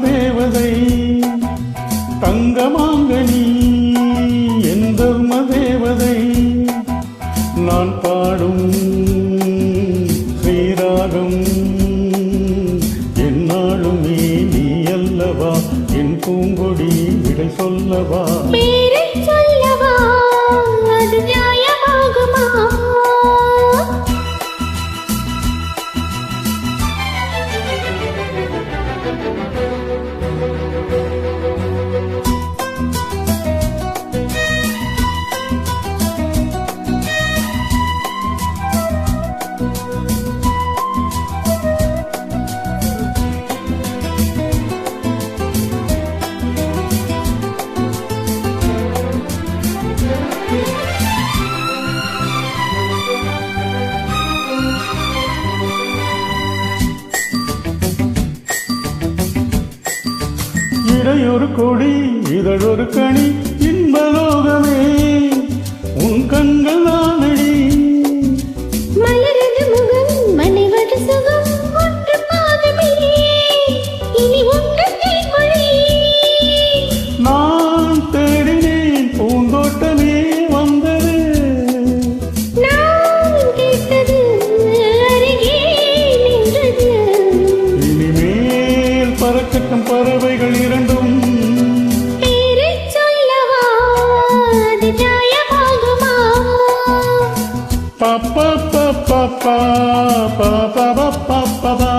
தேவதை தங்கமாங்கனி என் தர்ம தேவதை நான் பாடும் ஸ்ரீராகம் என்னாலுமே நீ அல்லவா என் பூங்கொடி விடை சொல்லவா அது நியாயமாகுமா இடையொரு கொடி இதழொரு கனி இன்பலோகமே உன் கண்கள் தானடி மலரது முகம் மனைவது சுகம் ஒன்று பாதமே இனி ஒன்று தேன்மொழி நான் தேடினேன் பூந்தோட்டமே வந்தது நான் கேட்டது அருகே நின்றது இனிமேல் பறக்கட்டும் பறவைகள் இரண்டும் பேரைச் சொல்லவா அது நியாயமாகுமா பாப்பா பாப்பா பாப்பா பாப்பா பாப்பா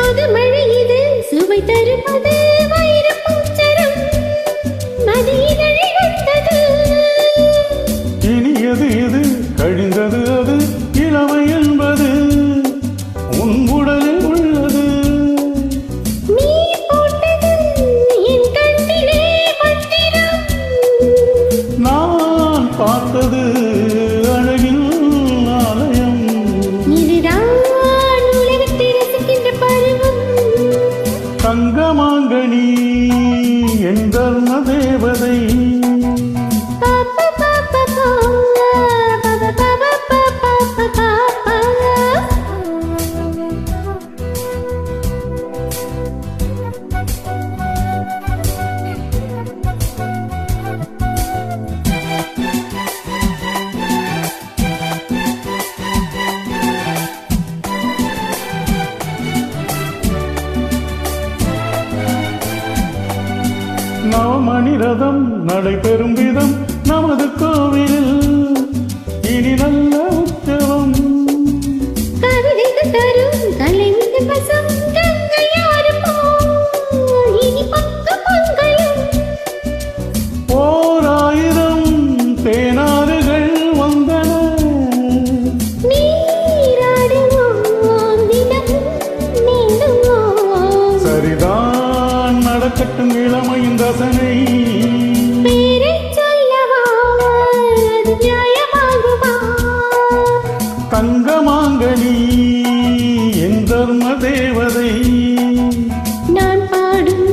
புதுமழை இது சுவை தருவது வைரப்பூச்சரம் அது இதழில் வந்தது இனியது எது கழிந்தது அது இளமை என்பது உன் உடலில் உள்ளது நீ போட்டது என் கண்ணிலே மந்திரம் நான் பார்த்தது அழகின் ஆலயம் இதுதான் உலகத்தை ரசிக்கின்ற பருவம் தங்கமாங்கனி என் தர்ம தேவதை பாப்பா பாப்பா பாப்பா பாப்பா பாப்பா நவமணி ரதம் நடைபெறும் விதம் நமது கோவிலில் இனி நல்ல உற்சவம் கவிதைகள் தரும் கலைந்து பசம் கங்கை யாருப்போ இனி பக்க மங்களம் ஓர் ஆயிரம் தேனாறுகள் வந்தன நீராடுவோம் தினமும் நீந்துவோம் சரிதான் நடக்கட்டும் இளமையின் ரசனை பேரைச் சொல்லவா அது நியாயமாகுமா தங்கமாங்கனி என் தர்ம தேவதை நான் பாடும்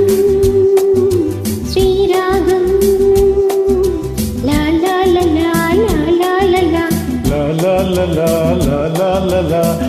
ஸ்ரீராகம் லா லா லா லா லா லா லா லா லா லா லா லா லா லா